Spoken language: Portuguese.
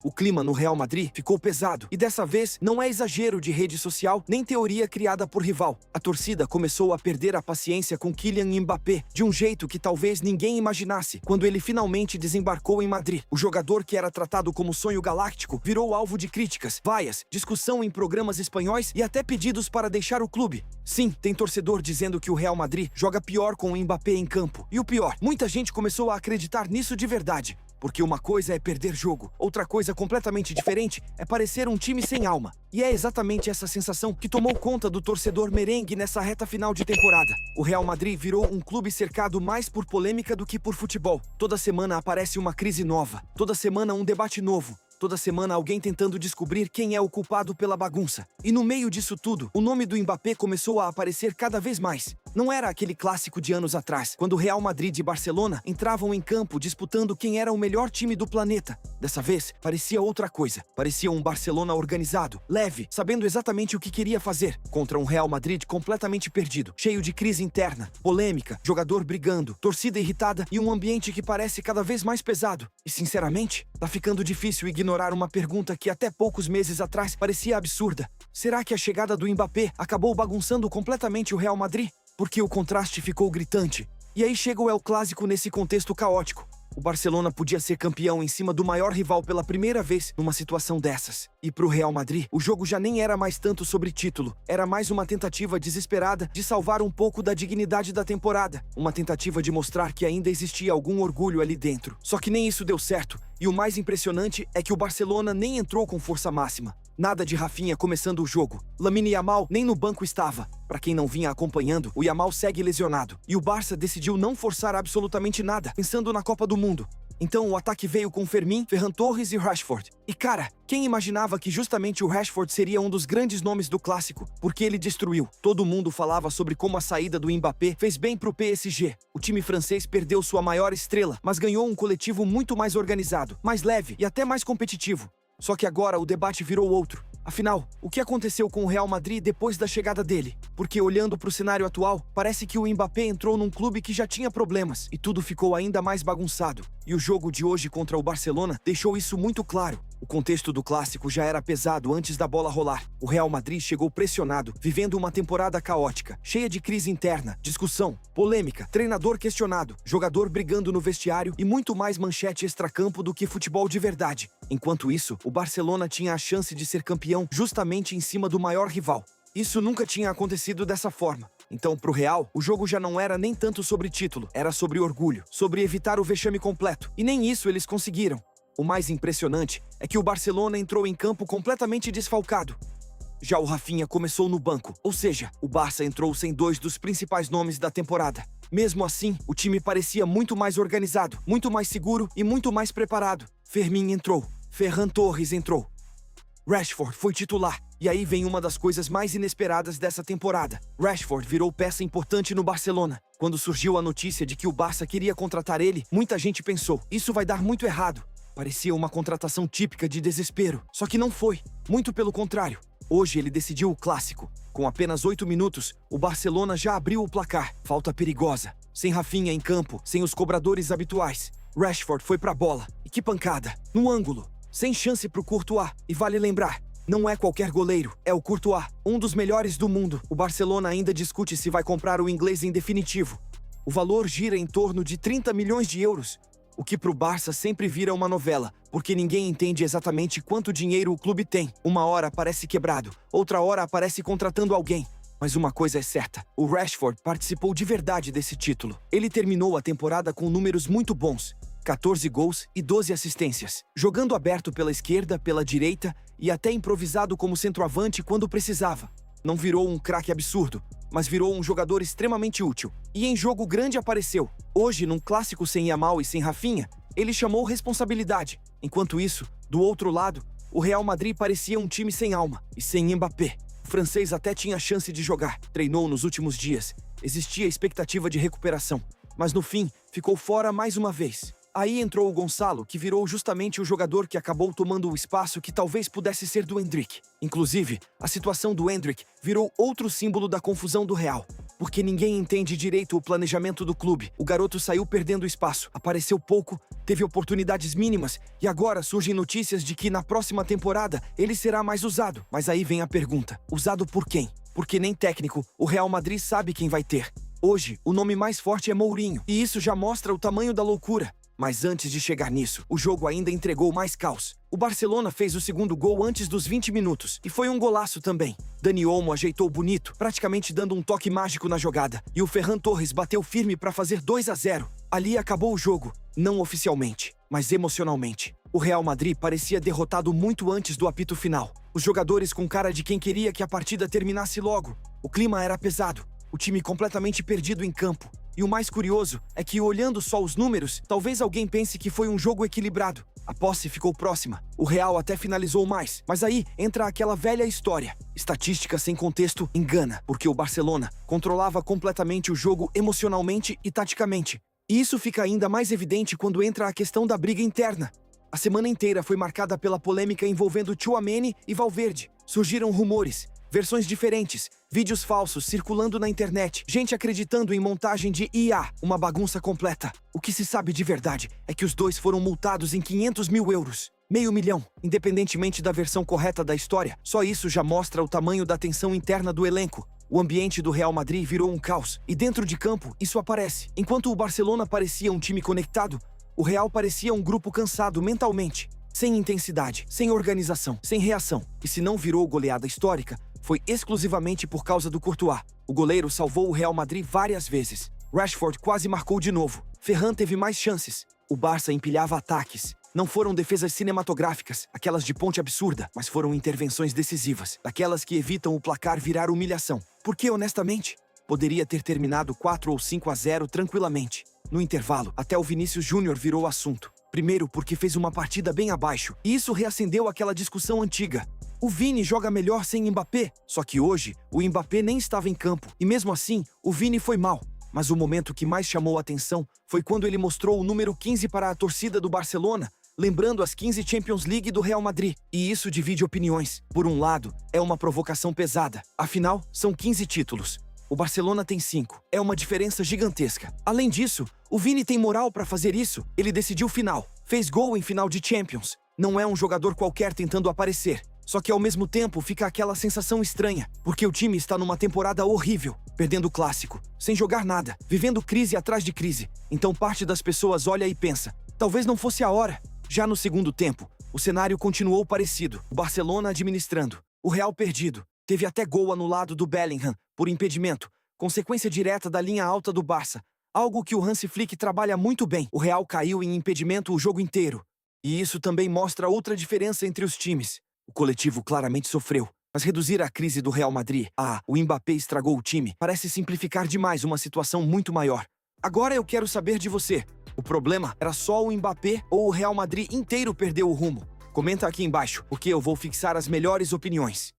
O clima no Real Madrid ficou pesado, e dessa vez não é exagero de rede social nem teoria criada por rival. A torcida começou a perder a paciência com Kylian Mbappé de um jeito que talvez ninguém imaginasse quando ele finalmente desembarcou em Madrid. O jogador que era tratado como sonho galáctico virou alvo de críticas, vaias, discussão em programas espanhóis e até pedidos para deixar o clube. Sim, tem torcedor dizendo que o Real Madrid joga pior com o Mbappé em campo. E o pior, muita gente começou a acreditar nisso de verdade. Porque uma coisa é perder jogo, outra coisa completamente diferente é parecer um time sem alma. E é exatamente essa sensação que tomou conta do torcedor merengue nessa reta final de temporada. O Real Madrid virou um clube cercado mais por polêmica do que por futebol. Toda semana aparece uma crise nova, toda semana um debate novo. Toda semana alguém tentando descobrir quem é o culpado pela bagunça. E no meio disso tudo, o nome do Mbappé começou a aparecer cada vez mais. Não era aquele clássico de anos atrás, quando Real Madrid e Barcelona entravam em campo disputando quem era o melhor time do planeta. Dessa vez, parecia outra coisa. Parecia um Barcelona organizado, leve, sabendo exatamente o que queria fazer, contra um Real Madrid completamente perdido, cheio de crise interna, polêmica, jogador brigando, torcida irritada e um ambiente que parece cada vez mais pesado. E sinceramente, tá ficando difícil ignorar uma pergunta que até poucos meses atrás parecia absurda. Será que a chegada do Mbappé acabou bagunçando completamente o Real Madrid? Porque o contraste ficou gritante. E aí chega o El Clásico nesse contexto caótico. O Barcelona podia ser campeão em cima do maior rival pela primeira vez numa situação dessas. E pro Real Madrid, o jogo já nem era mais tanto sobre título. Era mais uma tentativa desesperada de salvar um pouco da dignidade da temporada. Uma tentativa de mostrar que ainda existia algum orgulho ali dentro. Só que nem isso deu certo. E o mais impressionante é que o Barcelona nem entrou com força máxima. Nada de Rafinha começando o jogo. Lamine Yamal nem no banco estava. Para quem não vinha acompanhando, o Yamal segue lesionado. E o Barça decidiu não forçar absolutamente nada, pensando na Copa do Mundo. Então o ataque veio com Fermin, Ferran Torres e Rashford. E cara, quem imaginava que justamente o Rashford seria um dos grandes nomes do clássico? Porque ele destruiu. Todo mundo falava sobre como a saída do Mbappé fez bem pro PSG. O time francês perdeu sua maior estrela, mas ganhou um coletivo muito mais organizado, mais leve e até mais competitivo. Só que agora o debate virou outro. Afinal, o que aconteceu com o Real Madrid depois da chegada dele? Porque olhando para o cenário atual, parece que o Mbappé entrou num clube que já tinha problemas e tudo ficou ainda mais bagunçado. E o jogo de hoje contra o Barcelona deixou isso muito claro. O contexto do clássico já era pesado antes da bola rolar. O Real Madrid chegou pressionado, vivendo uma temporada caótica, cheia de crise interna, discussão, polêmica, treinador questionado, jogador brigando no vestiário e muito mais manchete extracampo do que futebol de verdade. Enquanto isso, o Barcelona tinha a chance de ser campeão justamente em cima do maior rival. Isso nunca tinha acontecido dessa forma. Então, pro Real, o jogo já não era nem tanto sobre título, era sobre orgulho, sobre evitar o vexame completo. E nem isso eles conseguiram. O mais impressionante é que o Barcelona entrou em campo completamente desfalcado. Já o Rafinha começou no banco, ou seja, o Barça entrou sem dois dos principais nomes da temporada. Mesmo assim, o time parecia muito mais organizado, muito mais seguro e muito mais preparado. Fermin entrou, Ferran Torres entrou. Rashford foi titular. E aí vem uma das coisas mais inesperadas dessa temporada. Rashford virou peça importante no Barcelona. Quando surgiu a notícia de que o Barça queria contratar ele, muita gente pensou, isso vai dar muito errado. Parecia uma contratação típica de desespero. Só que não foi. Muito pelo contrário. Hoje ele decidiu o clássico. Com apenas 8 minutos, o Barcelona já abriu o placar. Falta perigosa. Sem Rafinha em campo, sem os cobradores habituais. Rashford foi pra bola. E que pancada. No ângulo. Sem chance pro Courtois. E vale lembrar, não é qualquer goleiro, é o Courtois, um dos melhores do mundo. O Barcelona ainda discute se vai comprar o inglês em definitivo. O valor gira em torno de 30 milhões de euros. O que pro Barça sempre vira uma novela, porque ninguém entende exatamente quanto dinheiro o clube tem. Uma hora parece quebrado, outra hora aparece contratando alguém. Mas uma coisa é certa, o Rashford participou de verdade desse título. Ele terminou a temporada com números muito bons, 14 gols e 12 assistências, jogando aberto pela esquerda, pela direita e até improvisado como centroavante quando precisava. Não virou um craque absurdo, mas virou um jogador extremamente útil. E em jogo grande apareceu. Hoje, num clássico sem Yamal e sem Rafinha, ele chamou responsabilidade. Enquanto isso, do outro lado, o Real Madrid parecia um time sem alma e sem Mbappé. O francês até tinha chance de jogar, treinou nos últimos dias. Existia expectativa de recuperação, mas no fim, ficou fora mais uma vez. Aí entrou o Gonçalo, que virou justamente o jogador que acabou tomando o espaço que talvez pudesse ser do Endrick. Inclusive, a situação do Endrick virou outro símbolo da confusão do Real. porque ninguém entende direito o planejamento do clube. O garoto saiu perdendo espaço, apareceu pouco, teve oportunidades mínimas e agora surgem notícias de que na próxima temporada ele será mais usado. Mas aí vem a pergunta: usado por quem? Porque nem técnico o Real Madrid sabe quem vai ter. Hoje, o nome mais forte é Mourinho, e isso já mostra o tamanho da loucura. Mas antes de chegar nisso, o jogo ainda entregou mais caos. O Barcelona fez o segundo gol antes dos 20 minutos, e foi um golaço também. Dani Olmo ajeitou bonito, praticamente dando um toque mágico na jogada, e o Ferran Torres bateu firme para fazer 2-0. Ali acabou o jogo, não oficialmente, mas emocionalmente. O Real Madrid parecia derrotado muito antes do apito final. Os jogadores com cara de quem queria que a partida terminasse logo. O clima era pesado, o time completamente perdido em campo. E o mais curioso é que, olhando só os números, talvez alguém pense que foi um jogo equilibrado. A posse ficou próxima. O Real até finalizou mais. Mas aí entra aquela velha história. Estatística sem contexto engana, porque o Barcelona controlava completamente o jogo emocionalmente e taticamente. E isso fica ainda mais evidente quando entra a questão da briga interna. A semana inteira foi marcada pela polêmica envolvendo Tchouaméni e Valverde. Surgiram rumores, versões diferentes, vídeos falsos circulando na internet, gente acreditando em montagem de IA, uma bagunça completa. O que se sabe de verdade é que os dois foram multados em 500 mil euros. Meio milhão, independentemente da versão correta da história. Só isso já mostra o tamanho da tensão interna do elenco. O ambiente do Real Madrid virou um caos, e dentro de campo isso aparece. Enquanto o Barcelona parecia um time conectado, o Real parecia um grupo cansado mentalmente. Sem intensidade, sem organização, sem reação. E se não virou goleada histórica, foi exclusivamente por causa do Courtois. O goleiro salvou o Real Madrid várias vezes. Rashford quase marcou de novo. Ferran teve mais chances. O Barça empilhava ataques. Não foram defesas cinematográficas, aquelas de ponte absurda, mas foram intervenções decisivas, daquelas que evitam o placar virar humilhação. Porque, honestamente, poderia ter terminado 4 ou 5-0 tranquilamente. No intervalo, até o Vinícius Júnior virou assunto. Primeiro porque fez uma partida bem abaixo, e isso reacendeu aquela discussão antiga. O Vini joga melhor sem Mbappé, só que hoje o Mbappé nem estava em campo, e mesmo assim, o Vini foi mal. Mas o momento que mais chamou a atenção foi quando ele mostrou o número 15 para a torcida do Barcelona, lembrando as 15 Champions League do Real Madrid. E isso divide opiniões. Por um lado, é uma provocação pesada. Afinal, são 15 títulos. O Barcelona tem 5. É uma diferença gigantesca. Além disso, o Vini tem moral para fazer isso. Ele decidiu final. Fez gol em final de Champions. Não é um jogador qualquer tentando aparecer. Só que ao mesmo tempo fica aquela sensação estranha, porque o time está numa temporada horrível, perdendo o clássico, sem jogar nada, vivendo crise atrás de crise. Então parte das pessoas olha e pensa, talvez não fosse a hora. Já no segundo tempo, o cenário continuou parecido. O Barcelona administrando, o Real perdido. Teve até gol anulado do Bellingham, por impedimento, consequência direta da linha alta do Barça. Algo que o Hansi Flick trabalha muito bem. O Real caiu em impedimento o jogo inteiro. E isso também mostra outra diferença entre os times. O coletivo claramente sofreu. Mas reduzir a crise do Real Madrid o Mbappé estragou o time parece simplificar demais uma situação muito maior. Agora eu quero saber de você. O problema era só o Mbappé ou o Real Madrid inteiro perdeu o rumo? Comenta aqui embaixo, porque eu vou fixar as melhores opiniões.